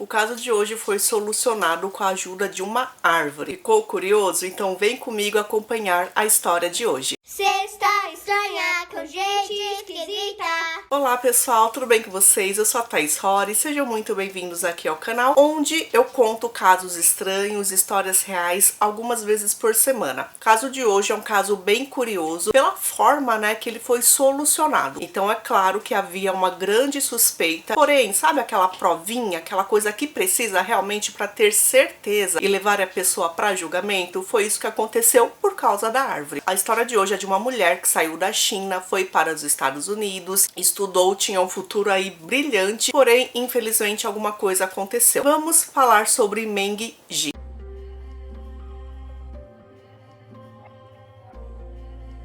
O caso de hoje foi solucionado com a ajuda de uma árvore. Ficou curioso? Então vem comigo acompanhar a história de hoje. Sexta estranha com gente esquisita. Olá pessoal, tudo bem com vocês? Eu sou a Thaís Rory, sejam muito bem-vindos aqui ao canal, onde eu conto casos estranhos, histórias reais, algumas vezes por semana. O caso de hoje é um caso bem curioso, pela forma, que ele foi solucionado. Então é claro que havia uma grande suspeita, porém, sabe aquela provinha, aquela coisa que precisa realmente para ter certeza e levar a pessoa para julgamento? Foi isso que aconteceu por causa da árvore. A história de hoje é de uma mulher que saiu da China, foi para os Estados Unidos, estudou, tinha um futuro aí brilhante, porém, infelizmente, alguma coisa aconteceu. Vamos falar sobre Meng Ji.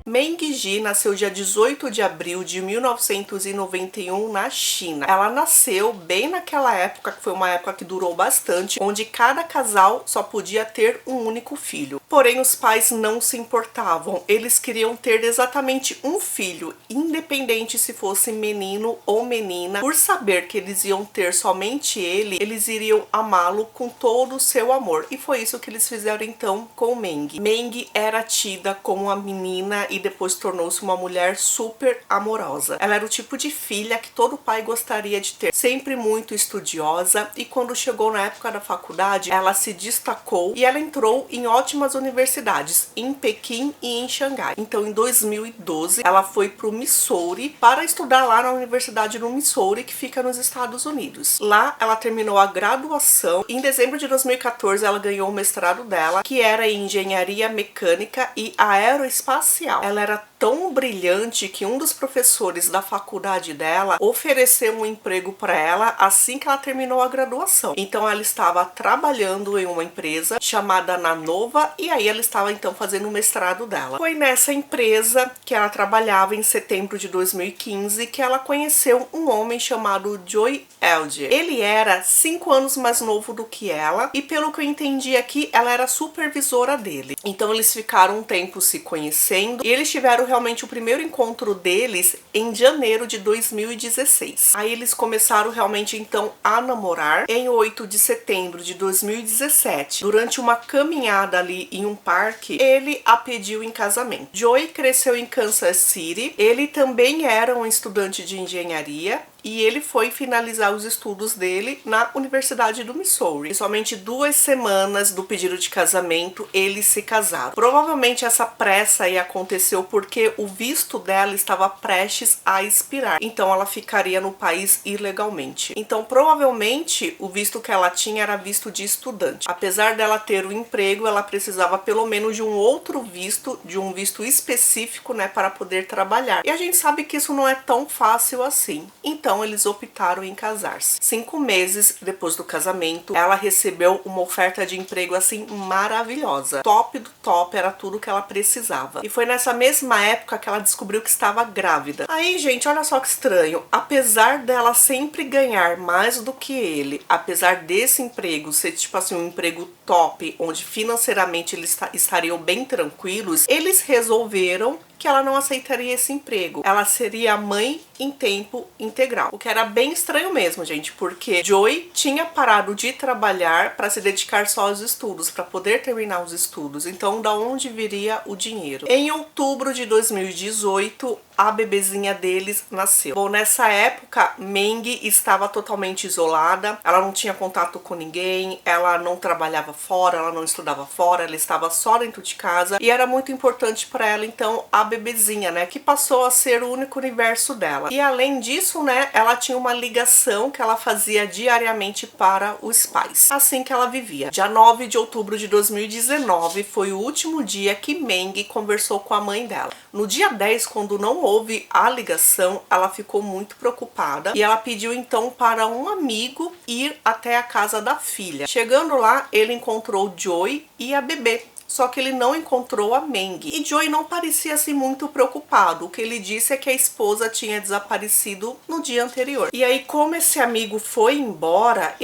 Meng Ji nasceu dia 18 de abril de 1991 na China. Ela nasceu bem naquela época, que foi uma época que durou bastante, onde cada casal só podia ter um único filho. Porém, os pais não se importavam. Eles queriam ter exatamente um filho, independente se fosse menino ou menina. Por saber que eles iam ter somente ele, eles iriam amá-lo com todo o seu amor. E foi isso que eles fizeram então com Meng. Meng era tida como uma menina e depois tornou-se uma mulher super amorosa. Ela era o tipo de filha que todo pai gostaria de ter, sempre muito estudiosa, e quando chegou na época da faculdade, ela se destacou e ela entrou em ótimas universidades, em Pequim e em Xangai. Então, em 2012, ela foi para o Missouri para estudar lá na Universidade do Missouri, que fica nos Estados Unidos. Lá, ela terminou a graduação. Em dezembro de 2014, ela ganhou o mestrado dela, que era em Engenharia Mecânica e Aeroespacial. Ela era tão brilhante que um dos professores da faculdade dela ofereceu um emprego para ela assim que ela terminou a graduação. Então ela estava trabalhando em uma empresa chamada Nanova e aí ela estava então fazendo o mestrado dela. Foi nessa empresa que ela trabalhava em setembro de 2015 que ela conheceu um homem chamado Joy Elder. Ele era 5 anos mais novo do que ela e, pelo que eu entendi aqui, ela era supervisora dele. Então eles ficaram um tempo se conhecendo e eles tiveram realmente o primeiro encontro deles em janeiro de 2016. Aí eles começaram realmente então a namorar em 8 de setembro de 2017. Durante uma caminhada ali em um parque, ele a pediu em casamento. Joy cresceu em Kansas City. Ele também era um estudante de engenharia e ele foi finalizar os estudos dele na Universidade do Missouri. E somente 2 semanas do pedido de casamento, eles se casaram. Provavelmente essa pressa aí aconteceu porque o visto dela estava prestes a expirar. Então ela ficaria no país ilegalmente. Então provavelmente o visto que ela tinha era visto de estudante. Apesar dela ter o emprego, ela precisava pelo menos de um outro visto, de um visto específico, para poder trabalhar. E a gente sabe que isso não é tão fácil assim. Então eles optaram em casar-se. 5 meses depois do casamento, ela recebeu uma oferta de emprego assim maravilhosa. Top do top, era tudo que ela precisava. E foi nessa mesma época que ela descobriu que estava grávida. Aí, gente, olha só que estranho. Apesar dela sempre ganhar mais do que ele, apesar desse emprego ser tipo assim um emprego top, onde financeiramente eles estariam bem tranquilos, eles resolveram que ela não aceitaria esse emprego. Ela seria mãe em tempo integral. O que era bem estranho mesmo, gente, porque Joy tinha parado de trabalhar para se dedicar só aos estudos, para poder terminar os estudos. Então, da onde viria o dinheiro? Em outubro de 2018, a bebezinha deles nasceu. Bom, nessa época, Meng estava totalmente isolada, ela não tinha contato com ninguém, ela não trabalhava fora, ela não estudava fora, ela estava só dentro de casa e era muito importante para ela, então, a bebezinha, que passou a ser o único universo dela. E além disso, ela tinha uma ligação que ela fazia diariamente para os pais, assim que ela vivia. Dia 9 de outubro de 2019 foi o último dia que Meng conversou com a mãe dela. No dia 10, quando não houve a ligação, ela ficou muito preocupada e ela pediu então para um amigo ir até a casa da filha. Chegando lá, ele encontrou Joy e a bebê. só que ele não encontrou a Meng. E Joey não parecia assim muito preocupado. O que ele disse é que a esposa tinha desaparecido no dia anterior. E aí, como esse amigo foi embora,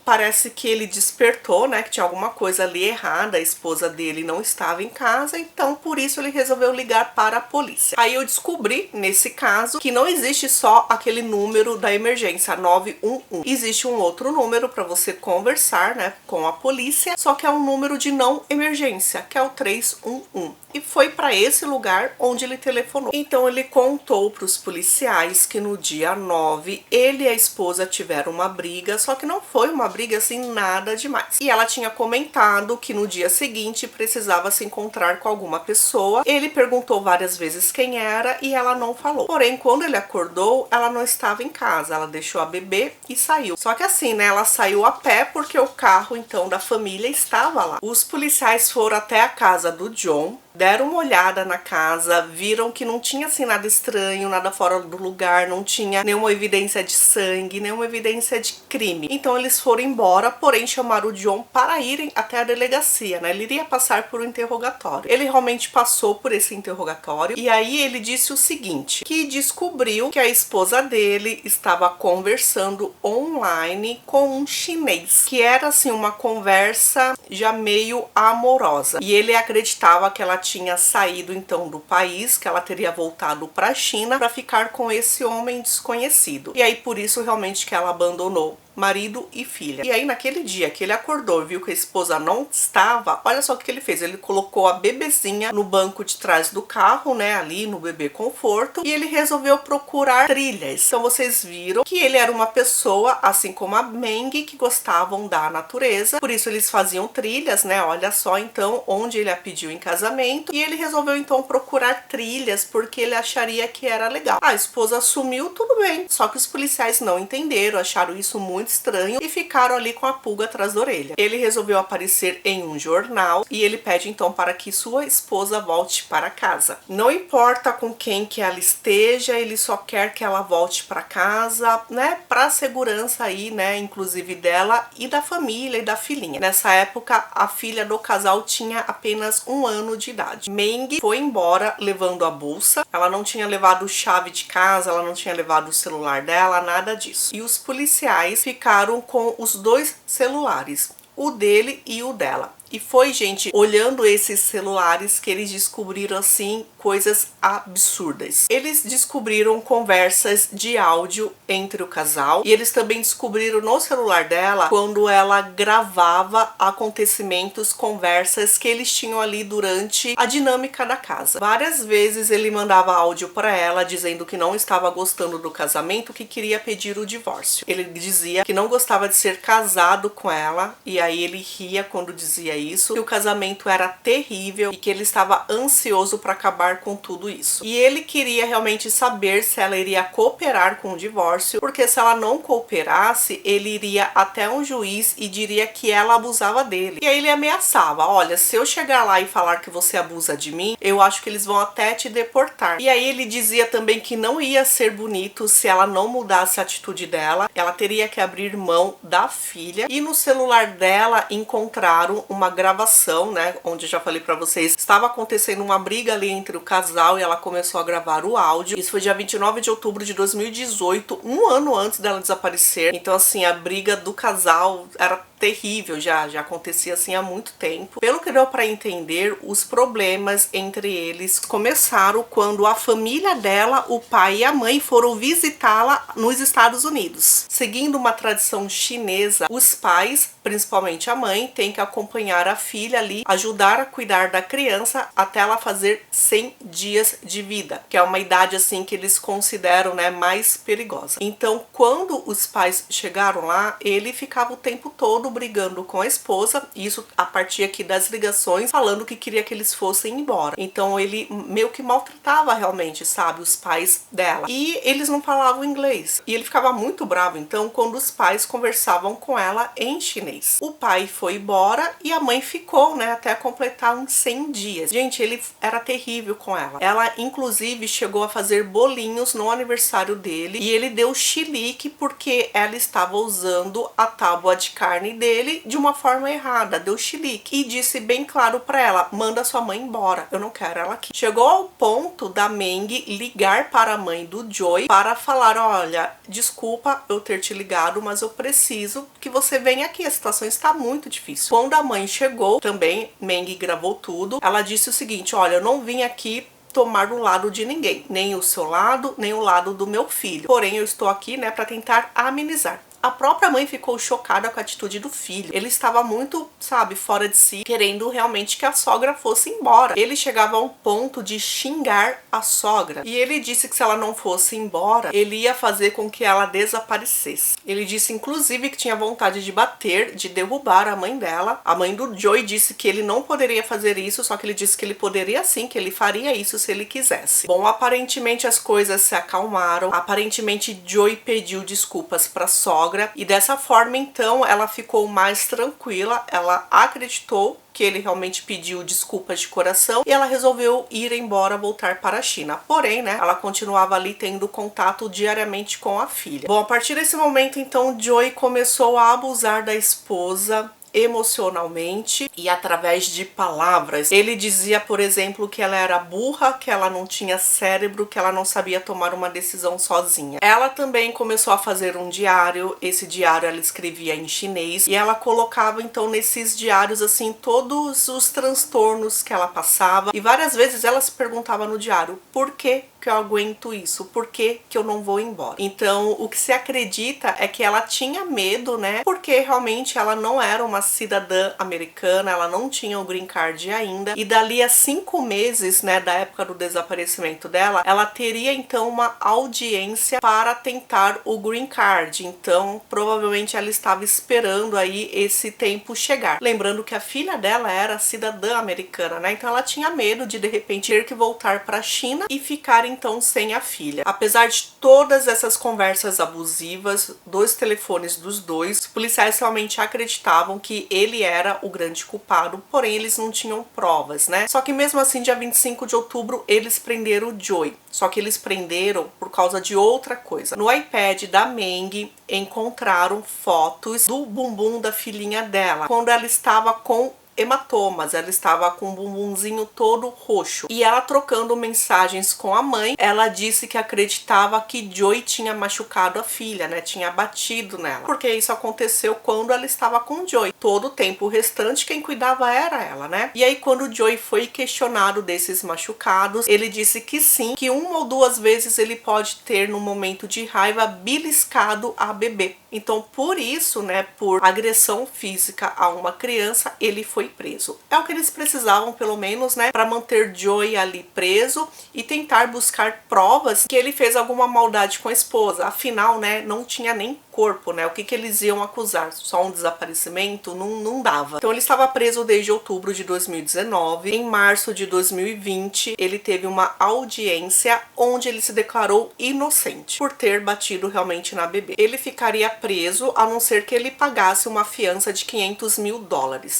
parece que ele despertou, né, que tinha alguma coisa ali errada, a esposa dele não estava em casa, então por isso ele resolveu ligar para a polícia. Aí eu descobri, nesse caso, que não existe só aquele número da emergência 911. Existe um outro número para você conversar, né, com a polícia, só que é um número de não emergência, que é o 311. E foi para esse lugar onde ele telefonou. Então ele contou para os policiais que no dia 9 ele e a esposa tiveram uma briga, só que não foi uma briga assim nada demais. E ela tinha comentado que no dia seguinte precisava se encontrar com alguma pessoa. Ele perguntou várias vezes quem era e ela não falou. Porém, quando ele acordou, ela não estava em casa. Ela deixou a bebê e saiu. Só que assim, né, ela saiu a pé porque o carro então da família estava lá. Os policiais foram até a casa do John, deram uma olhada na casa, viram que não tinha assim nada estranho, nada fora do lugar, não tinha nenhuma evidência de sangue, nenhuma evidência de crime. Então eles foram embora, porém chamaram o John para irem até a delegacia, né? Ele iria passar por um interrogatório. Ele realmente passou por esse interrogatório e aí ele disse o seguinte, que descobriu que a esposa dele estava conversando online com um chinês, que era assim uma conversa já meio amorosa. E ele acreditava que ela tinha saído então do país, que ela teria voltado para a China para ficar com esse homem desconhecido. E aí por isso realmente que ela abandonou marido e filha. E aí naquele dia que ele acordou e viu que a esposa não estava, olha só o que ele fez. Ele colocou a bebezinha no banco de trás do carro, né, ali no bebê conforto, e ele resolveu procurar trilhas. Então vocês viram que ele era uma pessoa, assim como a Meng, que gostavam da natureza, por isso eles faziam trilhas, né, olha só então onde ele a pediu em casamento, e ele resolveu então procurar trilhas porque ele acharia que era legal. A esposa sumiu, tudo bem, só que os policiais não entenderam, acharam isso muito estranho e ficaram ali com a pulga atrás da orelha. Ele resolveu aparecer em um jornal e ele pede então para que sua esposa volte para casa. Não importa com quem que ela esteja, ele só quer que ela volte para casa, né, para segurança aí, né, inclusive dela e da família e da filhinha. Nessa época, a filha do casal tinha apenas 1 ano de idade. Meng foi embora levando a bolsa, ela não tinha levado chave de casa, ela não tinha levado o celular dela, nada disso. E os policiais ficaram com os 2 celulares, o dele e o dela. E foi, gente, olhando esses celulares que eles descobriram, assim, coisas absurdas. Eles descobriram conversas de áudio entre o casal. E eles também descobriram no celular dela quando ela gravava acontecimentos, conversas que eles tinham ali durante a dinâmica da casa. Várias vezes ele mandava áudio para ela dizendo que não estava gostando do casamento, que queria pedir o divórcio. Ele dizia que não gostava de ser casado com ela. E aí ele ria quando dizia isso, que o casamento era terrível e que ele estava ansioso para acabar com tudo isso. E ele queria realmente saber se ela iria cooperar com o divórcio, porque se ela não cooperasse, ele iria até um juiz e diria que ela abusava dele. E aí ele ameaçava, olha, se eu chegar lá e falar que você abusa de mim, eu acho que eles vão até te deportar. E aí ele dizia também que não ia ser bonito se ela não mudasse a atitude dela, ela teria que abrir mão da filha. E no celular dela encontraram uma gravação, né, onde eu já falei pra vocês, estava acontecendo uma briga ali entre o casal e ela começou a gravar o áudio. Isso foi dia 29 de outubro de 2018, 1 ano antes dela desaparecer. Então assim, a briga do casal era terrível, já acontecia assim há muito tempo. Pelo que deu para entender, os problemas entre eles começaram quando a família dela, o pai e a mãe, foram visitá-la nos Estados Unidos. Seguindo uma tradição chinesa, os pais, principalmente a mãe, têm que acompanhar a filha ali, ajudar a cuidar da criança até ela fazer 100 dias de vida, que é uma idade assim que eles consideram, né, mais perigosa. Então, quando os pais chegaram lá, ele ficava o tempo todo brigando com a esposa, isso a partir aqui das ligações, falando que queria que eles fossem embora. Então ele meio que maltratava realmente, sabe, os pais dela. E eles não falavam inglês. E ele ficava muito bravo, então, quando os pais conversavam com ela em chinês. O pai foi embora e a mãe ficou, né, até completar uns 100 dias. Gente, ele era terrível com ela. Ela, inclusive, chegou a fazer bolinhos no aniversário dele e ele deu chilique porque ela estava usando a tábua de carne dele de uma forma errada, deu chilique. E disse bem claro pra ela, manda sua mãe embora, eu não quero ela aqui. Chegou ao ponto da Meng ligar para a mãe do Joey para falar, olha, desculpa eu ter te ligado, mas eu preciso que você venha aqui, a situação está muito difícil. Quando a mãe chegou, também Meng gravou tudo, ela disse o seguinte, olha, eu não vim aqui tomar o lado de ninguém, nem o seu lado, nem o lado do meu filho. Porém, eu estou aqui, né, para tentar amenizar. A própria mãe ficou chocada com a atitude do filho. Ele estava muito, sabe, fora de si, querendo realmente que a sogra fosse embora. Ele chegava a um ponto de xingar a sogra. E ele disse que se ela não fosse embora, ele ia fazer com que ela desaparecesse. Ele disse, inclusive, que tinha vontade de bater, de derrubar a mãe dela. A mãe do Joey disse que ele não poderia fazer isso, só que ele disse que ele poderia sim, que ele faria isso se ele quisesse. Bom, aparentemente as coisas se acalmaram. Aparentemente Joey pediu desculpas para a sogra. E dessa forma, então, ela ficou mais tranquila, ela acreditou que ele realmente pediu desculpas de coração e ela resolveu ir embora, voltar para a China. Porém, né, ela continuava ali tendo contato diariamente com a filha. Bom, a partir desse momento, então, Joey começou a abusar da esposa emocionalmente e através de palavras. Ele dizia, por exemplo, que ela era burra, que ela não tinha cérebro, que ela não sabia tomar uma decisão sozinha. Ela também começou a fazer um diário. Esse diário ela escrevia em chinês e ela colocava então nesses diários assim todos os transtornos que ela passava e várias vezes ela se perguntava no diário, por que eu aguento isso? Por que eu não vou embora? Então, o que se acredita é que ela tinha medo, né? Porque realmente ela não era uma cidadã americana, ela não tinha o green card ainda. E dali a 5 meses, né, da época do desaparecimento dela, ela teria então uma audiência para tentar o green card. Então, provavelmente ela estava esperando aí esse tempo chegar. Lembrando que a filha dela era cidadã americana, né? Então ela tinha medo de repente ter que voltar para a China e ficar então sem a filha. Apesar de todas essas conversas abusivas, dos telefones dos dois, os policiais realmente acreditavam que ele era o grande culpado, porém eles não tinham provas, né? Só que mesmo assim, dia 25 de outubro, eles prenderam o Joey. Só que eles prenderam por causa de outra coisa. No iPad da Meng encontraram fotos do bumbum da filhinha dela, quando ela estava com hematomas, ela estava com o bumbumzinho todo roxo. E ela trocando mensagens com a mãe, ela disse que acreditava que Joey tinha machucado a filha, né? Tinha batido nela. Porque isso aconteceu quando ela estava com Joey. Todo o tempo restante quem cuidava era ela, né? E aí quando o Joey foi questionado desses machucados, ele disse que sim, que 1 ou 2 vezes ele pode ter no momento de raiva beliscado a bebê. Então por isso, né, por agressão física a uma criança, ele foi preso. É o que eles precisavam, pelo menos, né, para manter Joey ali preso e tentar buscar provas que ele fez alguma maldade com a esposa. Afinal, né, não tinha nem corpo, né? O que eles iam acusar? Só um desaparecimento? Não dava. Então ele estava preso desde outubro de 2019. Em março de 2020, ele teve uma audiência onde ele se declarou inocente por ter batido realmente na bebê. Ele ficaria preso a não ser que ele pagasse uma fiança de $500 mil.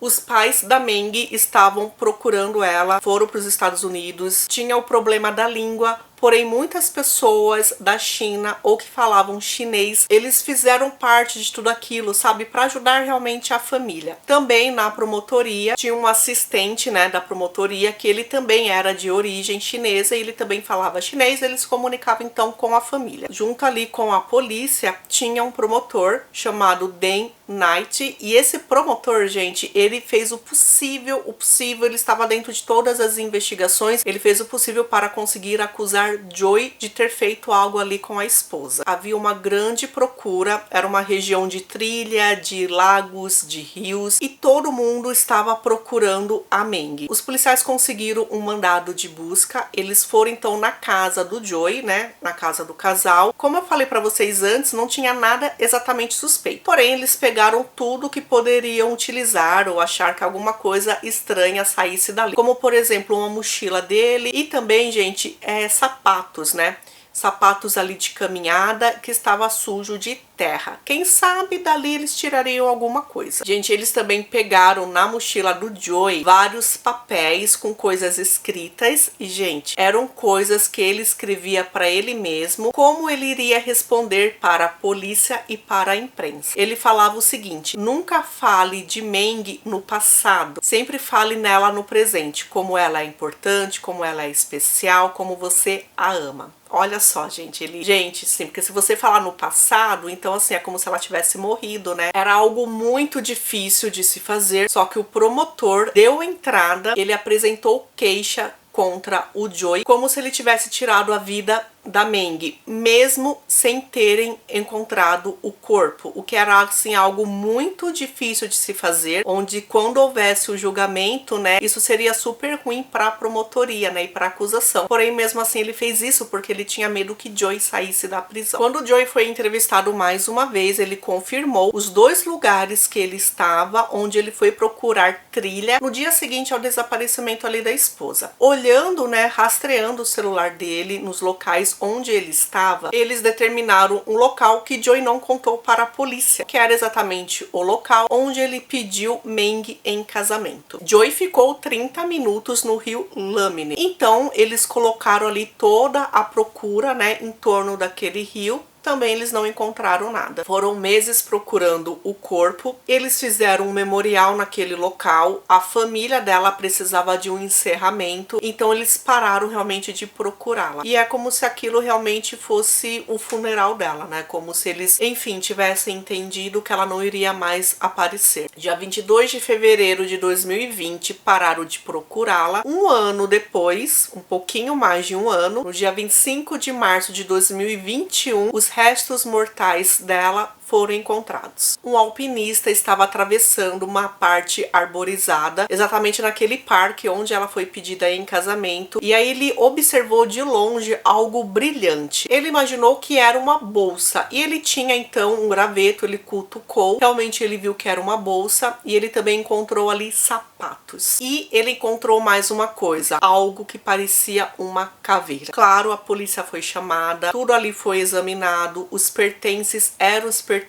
Os pais da Meng estavam procurando ela, foram para os Estados Unidos, tinha o problema da língua. Porém, muitas pessoas da China ou que falavam chinês, eles fizeram parte de tudo aquilo, sabe? Para ajudar realmente a família. Também na promotoria, tinha um assistente, né, da promotoria, que ele também era de origem chinesa e ele também falava chinês, eles comunicavam então com a família. Junto ali com a polícia, tinha um promotor chamado Dan Knight, e esse promotor, gente, ele fez o possível, ele estava dentro de todas as investigações, ele fez o possível para conseguir acusar Joey de ter feito algo ali com a esposa. Havia uma grande procura, era uma região de trilha, de lagos, de rios, e todo mundo estava procurando a Meng. Os policiais conseguiram um mandado de busca, eles foram então na casa do Joey, né, na casa do casal. Como eu falei para vocês antes, não tinha nada exatamente suspeito, porém eles pegaram tudo que poderiam utilizar ou achar que alguma coisa estranha saísse dali, como por exemplo uma mochila dele e também, gente, sapatos, né? Sapatos ali de caminhada que estava sujo de terra. Quem sabe dali eles tirariam alguma coisa. Gente, eles também pegaram na mochila do Joey vários papéis com coisas escritas e, gente, eram coisas que ele escrevia para ele mesmo, como ele iria responder para a polícia e para a imprensa. Ele falava o seguinte: nunca fale de Meng no passado, sempre fale nela no presente, como ela é importante, como ela é especial, como você a ama. Olha só, gente, sim, porque se você falar no passado, então assim, é como se ela tivesse morrido, né? Era algo muito difícil de se fazer, só que o promotor deu entrada, ele apresentou queixa contra o Joey, como se ele tivesse tirado a vida da Meng, mesmo sem terem encontrado o corpo, o que era assim algo muito difícil de se fazer, onde quando houvesse o julgamento, né, isso seria super ruim para a promotoria, né, e para a acusação. Porém, mesmo assim ele fez isso porque ele tinha medo que Joey saísse da prisão. Quando o Joey foi entrevistado mais uma vez, ele confirmou os 2 lugares que ele estava, onde ele foi procurar trilha no dia seguinte ao desaparecimento ali da esposa. Olhando, né, rastreando o celular dele nos locais onde ele estava, eles determinaram um local que Joey não contou para a polícia, que era exatamente o local onde ele pediu Meng em casamento. Joey ficou 30 minutos no rio Lamine. Então eles colocaram ali toda a procura, né, em torno daquele rio. Também eles não encontraram nada. Foram meses procurando o corpo. Eles fizeram um memorial naquele local. A família dela precisava de um encerramento. Então eles pararam realmente de procurá-la. E é como se aquilo realmente fosse o funeral dela, né? Como se eles, enfim, tivessem entendido que ela não iria mais aparecer. Dia 22 de fevereiro de 2020, pararam de procurá-la. Um ano depois, um pouquinho mais de um ano, no dia 25 de março de 2021, os restos mortais dela foram encontrados. Um alpinista estava atravessando uma parte arborizada, exatamente naquele parque onde ela foi pedida em casamento, e aí ele observou de longe algo brilhante. Ele imaginou que era uma bolsa, e ele tinha então um graveto, ele cutucou, realmente ele viu que era uma bolsa, e ele também encontrou ali sapatos. E ele encontrou mais uma coisa, algo que parecia uma caveira. Claro, a polícia foi chamada, tudo ali foi examinado, os pertences eram os pertences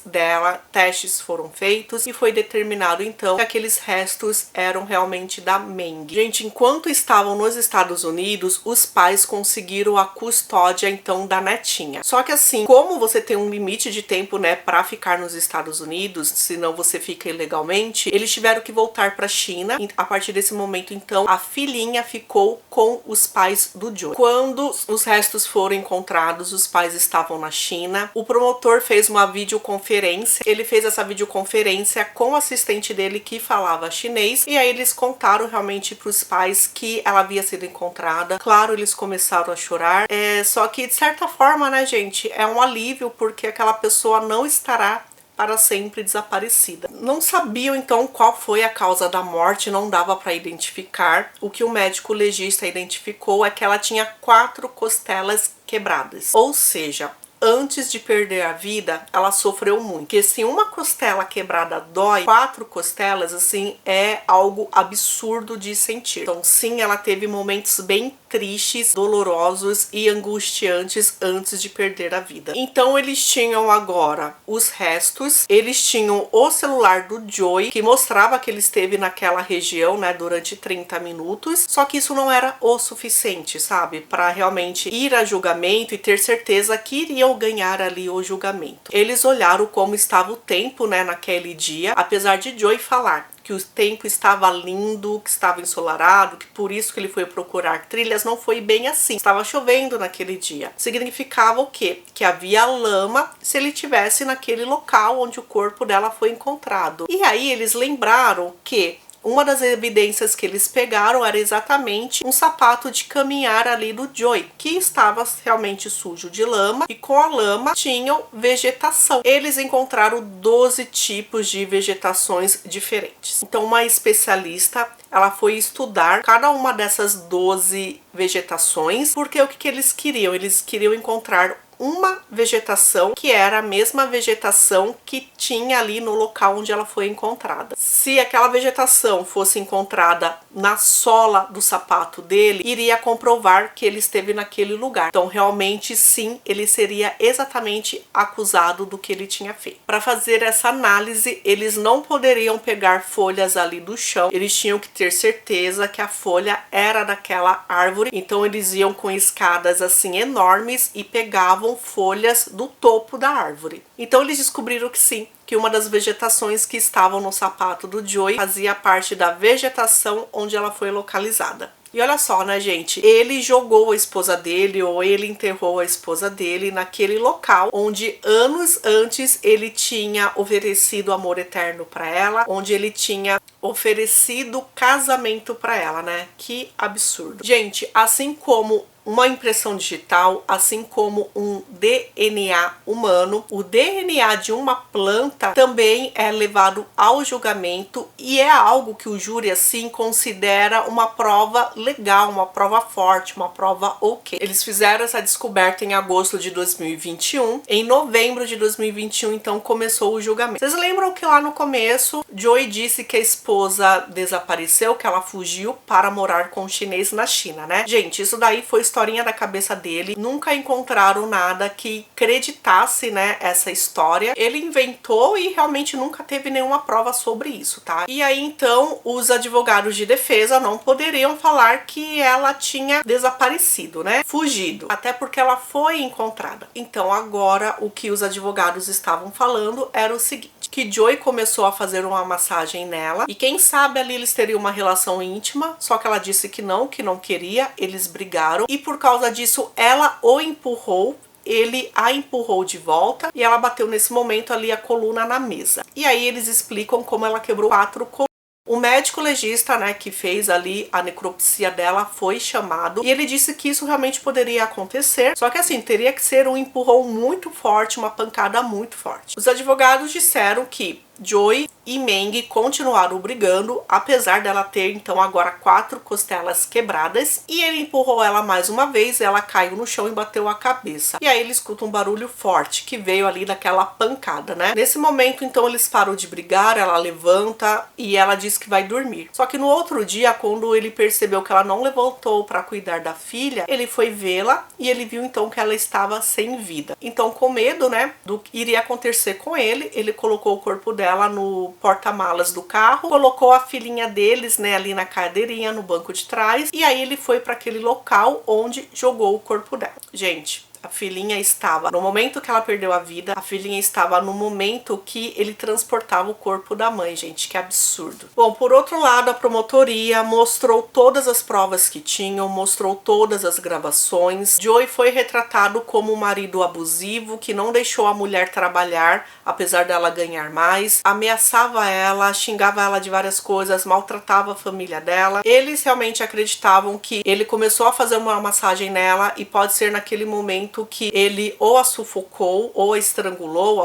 dela, testes foram feitos e foi determinado então que aqueles restos eram realmente da Meng. Gente, enquanto estavam nos Estados Unidos, os pais conseguiram a custódia então da netinha. Só que assim, como você tem um limite de tempo, né, para ficar nos Estados Unidos, senão você fica ilegalmente, eles tiveram que voltar para a China. A partir desse momento então, a filhinha ficou com os pais do Joey. Quando os restos foram encontrados, os pais estavam na China. O promotor fez uma videoconferência. Ele fez essa videoconferência com o assistente dele que falava chinês, e aí eles contaram realmente para os pais que ela havia sido encontrada. Claro, eles começaram a chorar, só que de certa forma, né, gente, é um alívio porque aquela pessoa não estará para sempre desaparecida. Não sabiam então qual foi a causa da morte, não dava para identificar. O que o médico legista identificou é que ela tinha 4 costelas quebradas, ou seja, antes de perder a vida, ela sofreu muito. Porque se uma costela quebrada dói, 4 costelas, assim, é algo absurdo de sentir. Então, sim, ela teve momentos bem tristes, dolorosos e angustiantes antes de perder a vida. Então, eles tinham agora os restos, eles tinham o celular do Joey, que mostrava que ele esteve naquela região, né, durante 30 minutos. Só que isso não era o suficiente, sabe? Para realmente ir a julgamento e ter certeza que iriam ganhar ali o julgamento. Eles olharam como estava o tempo, né, naquele dia, apesar de Joey falar que o tempo estava lindo, que estava ensolarado, que por isso que ele foi procurar trilhas, não foi bem assim. Estava chovendo naquele dia. Significava o quê? Que havia lama se ele estivesse naquele local onde o corpo dela foi encontrado. E aí eles lembraram que uma das evidências que eles pegaram era exatamente um sapato de caminhar ali do Joey, que estava realmente sujo de lama, e com a lama tinham vegetação. Eles encontraram 12 tipos de vegetações diferentes. Então uma especialista, ela foi estudar cada uma dessas 12 vegetações, porque o que eles queriam? Eles queriam encontrar uma vegetação que era a mesma vegetação que tinha ali no local onde ela foi encontrada. Se aquela vegetação fosse encontrada na sola do sapato dele, iria comprovar que ele esteve naquele lugar. Então, realmente, sim, ele seria exatamente acusado do que ele tinha feito. Para fazer essa análise, eles não poderiam pegar folhas ali do chão, eles tinham que ter certeza que a folha era daquela árvore. Então, eles iam com escadas assim enormes e pegavam folhas do topo da árvore. Então, eles descobriram que sim, que uma das vegetações que estavam no sapato do Joey fazia parte da vegetação onde ela foi localizada. E olha só, né, gente? Ele jogou a esposa dele, ou ele enterrou a esposa dele naquele local onde anos antes ele tinha oferecido amor eterno para ela, onde ele tinha oferecido casamento para ela, né? Que absurdo. Gente, assim como uma impressão digital, assim como um DNA humano, o DNA de uma planta também é levado ao julgamento e é algo que o júri assim considera uma prova legal, uma prova forte, uma prova ok. Eles fizeram essa descoberta em agosto de 2021. Em novembro de 2021, então, começou o julgamento. Vocês lembram que lá no começo, Joey disse que a esposa desapareceu, que ela fugiu para morar com um chinês na China, né? Gente, isso daí foi historinha da cabeça dele, nunca encontraram nada que acreditasse, né, essa história. Ele inventou e realmente nunca teve nenhuma prova sobre isso, tá? E aí então os advogados de defesa não poderiam falar que ela tinha desaparecido, né, fugido, até porque ela foi encontrada. Então agora o que os advogados estavam falando era o seguinte, que Joey começou a fazer uma massagem nela e quem sabe ali eles teriam uma relação íntima, só que ela disse que não queria, eles brigaram e por causa disso ela o empurrou, ele a empurrou de volta e ela bateu nesse momento ali a coluna na mesa. E aí eles explicam como ela quebrou 4 colunas. O médico legista, né, que fez ali a necropsia dela foi chamado e ele disse que isso realmente poderia acontecer, só que assim, teria que ser um empurrão muito forte, uma pancada muito forte. Os advogados disseram que Joey e Meng continuaram brigando, apesar dela ter então agora 4 costelas quebradas, e ele empurrou ela mais uma vez, ela caiu no chão e bateu a cabeça. E aí ele escuta um barulho forte que veio ali daquela pancada, né? Nesse momento então eles param de brigar, ela levanta e ela diz que vai dormir. Só que no outro dia, quando ele percebeu que ela não levantou para cuidar da filha, ele foi vê-la e ele viu então que ela estava sem vida. Então, com medo, né, do que iria acontecer com ele colocou o corpo dela no porta-malas do carro, colocou a filhinha deles, né, ali na cadeirinha, no banco de trás, e aí ele foi para aquele local onde jogou o corpo dela. Gente, a filhinha estava, no momento que ela perdeu a vida, a filhinha estava no momento que ele transportava o corpo da mãe, gente, que absurdo. Bom, por outro lado, a promotoria mostrou todas as provas que tinham, mostrou todas as gravações. Joey foi retratado como um marido abusivo, que não deixou a mulher trabalhar, apesar dela ganhar mais, ameaçava ela, xingava ela de várias coisas, maltratava a família dela. Eles realmente acreditavam que ele começou a fazer uma massagem nela e pode ser naquele momento que ele ou a sufocou, ou a estrangulou,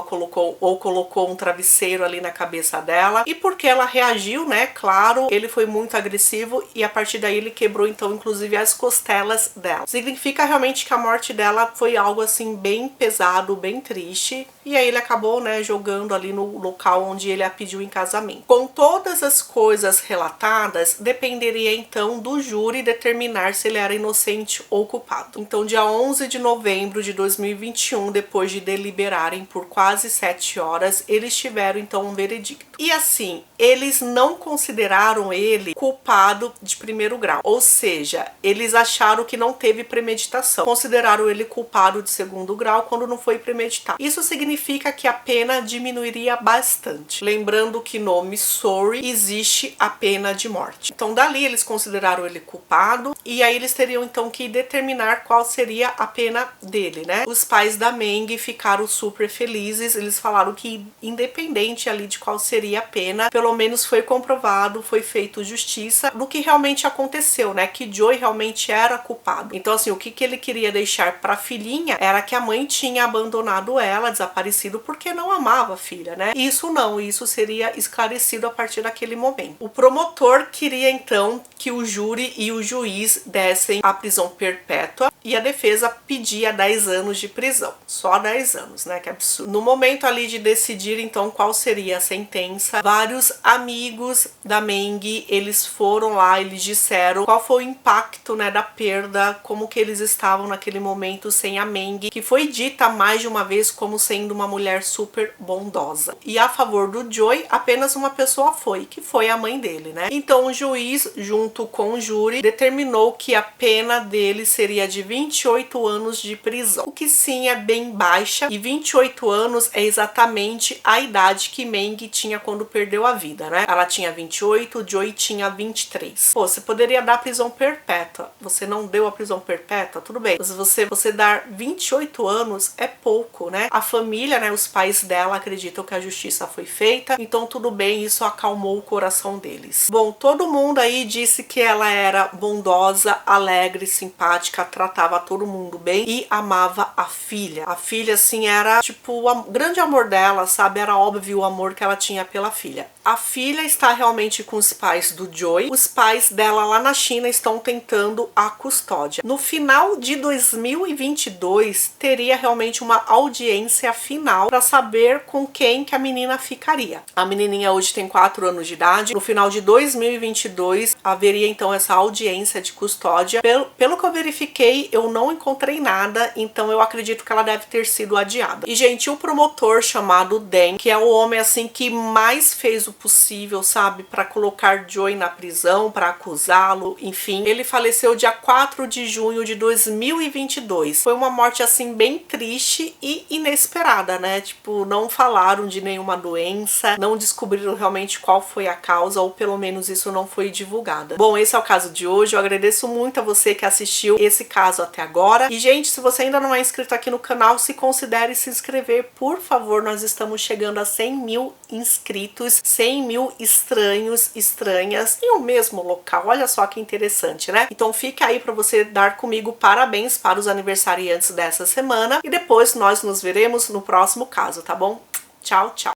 ou colocou um travesseiro ali na cabeça dela. E porque ela reagiu, né, claro, ele foi muito agressivo e a partir daí ele quebrou então inclusive as costelas dela. Significa realmente que a morte dela foi algo assim bem pesado, bem triste. E aí ele acabou, né, jogando ali no local onde ele a pediu em casamento. Com todas as coisas relatadas, dependeria então do júri determinar se ele era inocente ou culpado. Então, dia 11 de novembro de 2021, depois de deliberarem por quase 7 horas, eles tiveram então um veredicto. E assim, eles não consideraram ele culpado de primeiro grau, ou seja, eles acharam que não teve premeditação. Consideraram ele culpado de segundo grau quando não foi premeditado. Isso significa que a pena diminuiria bastante. Lembrando que no Missouri existe a pena de morte. Então dali eles consideraram ele culpado e aí eles teriam então que determinar qual seria a pena dele, né? Os pais da Meng ficaram super felizes, eles falaram que independente ali de qual seria a pena, pelo menos foi comprovado, foi feito justiça do que realmente aconteceu, né? Que Joey realmente era culpado. Então assim, o que ele queria deixar para a filhinha era que a mãe tinha abandonado ela, desaparecido, porque não amava a filha, né? Isso não, isso seria esclarecido a partir daquele momento. O promotor queria então que o júri e o juiz dessem a prisão perpétua e a defesa pedia 10 anos de prisão. Só 10 anos, né? Que absurdo. No momento ali de decidir, então, qual seria a sentença, vários amigos da Meng, eles foram lá, eles disseram qual foi o impacto, né, da perda, como que eles estavam naquele momento sem a Meng, que foi dita mais de uma vez como sendo uma mulher super bondosa. E a favor do Joy, apenas uma pessoa foi, que foi a mãe dele, né? Então o juiz, junto com o júri, determinou que a pena dele seria de 28 anos de prisão, o que sim é bem baixa, e 28 anos é exatamente a idade que Meng tinha quando perdeu a vida, né? Ela tinha 28, o Joy tinha 23. Pô, você poderia dar prisão perpétua, você não deu a prisão perpétua, tudo bem. Mas você dar 28 anos é pouco, né? A família, né, os pais dela acreditam que a justiça foi feita, então tudo bem, isso acalmou o coração deles. Bom, todo mundo aí disse que ela era bondosa, alegre, simpática, tratava todo mundo bem e amava a filha. A filha, assim, era tipo o grande amor dela, sabe? Era óbvio o amor que ela tinha pela filha. A filha está realmente com os pais do Joy. Os pais dela lá na China estão tentando a custódia. No final de 2022, teria realmente uma audiência final para saber com quem que a menina ficaria. A menininha hoje tem 4 anos de idade. No final de 2022, haveria então essa audiência de custódia. Pelo que eu verifiquei, eu não encontrei nada, então eu acredito que ela deve ter sido adiada. E, gente, o promotor chamado Deng, que é o homem, assim, que mais fez o possível, sabe, para colocar Joy na prisão, para acusá-lo, enfim. Ele faleceu dia 4 de junho de 2022. Foi uma morte, assim, bem triste e inesperada, né? Tipo, não falaram de nenhuma doença, não descobriram realmente qual foi a causa, ou pelo menos isso não foi divulgado. Bom, esse é o caso de hoje. Eu agradeço muito a você que assistiu esse caso até agora. E, gente, se você ainda não é inscrito aqui no canal, se considere se inscrever, por favor. Nós estamos chegando a 100 mil inscritos, 100 mil estranhos, estranhas em um mesmo local. Olha só que interessante, né? Então fica aí para você dar comigo parabéns para os aniversariantes dessa semana e depois nós nos veremos no próximo caso, tá bom? Tchau, tchau!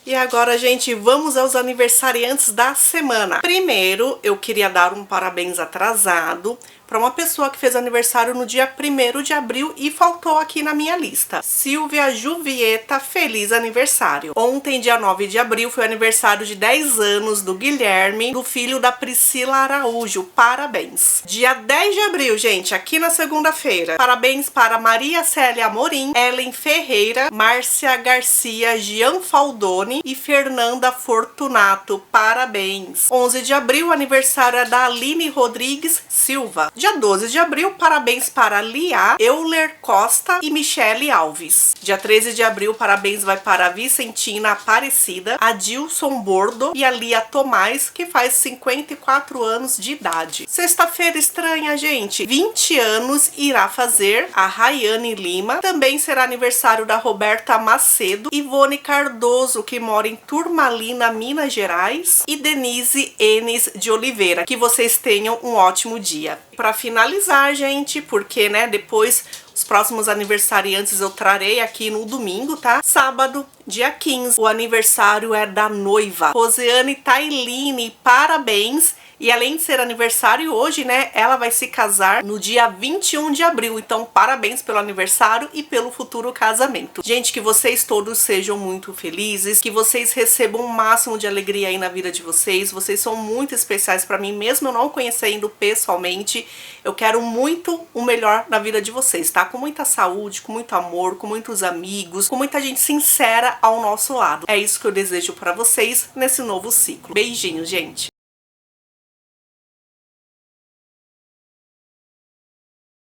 E agora, gente, vamos aos aniversariantes da semana. Primeiro, eu queria dar um parabéns atrasado para uma pessoa que fez aniversário no dia 1º de abril e faltou aqui na minha lista. Silvia Juvieta, feliz aniversário. Ontem, dia 9 de abril, foi o aniversário de 10 anos do Guilherme, do filho da Priscila Araújo. Parabéns. Dia 10 de abril, gente, aqui na segunda-feira. Parabéns para Maria Célia Amorim, Ellen Ferreira, Márcia Garcia, Gian Faldoni e Fernanda Fortunato. Parabéns. 11 de abril, aniversário é da Aline Rodrigues Silva. Dia 12 de abril, parabéns para Lia, Euler Costa e Michele Alves. Dia 13 de abril, parabéns vai para a Vicentina Aparecida, Adilson Bordo e a Lia Tomás, que faz 54 anos de idade. Sexta-feira estranha, gente. 20 anos irá fazer a Rayane Lima. Também será aniversário da Roberta Macedo, Ivone Cardoso, que mora em Turmalina, Minas Gerais, e Denise Enes de Oliveira. Que vocês tenham um ótimo dia. Para finalizar, gente, porque, né, depois os próximos aniversariantes eu trarei aqui no domingo, tá? Sábado, dia 15, o aniversário é da noiva Roseane Tailine. Parabéns! E além de ser aniversário hoje, né, ela vai se casar no dia 21 de abril. Então, parabéns pelo aniversário e pelo futuro casamento. Gente, que vocês todos sejam muito felizes, que vocês recebam o máximo de alegria aí na vida de vocês. Vocês são muito especiais pra mim, mesmo eu não conhecendo pessoalmente. Eu quero muito o melhor na vida de vocês, tá? Com muita saúde, com muito amor, com muitos amigos, com muita gente sincera ao nosso lado. É isso que eu desejo pra vocês nesse novo ciclo. Beijinhos, gente!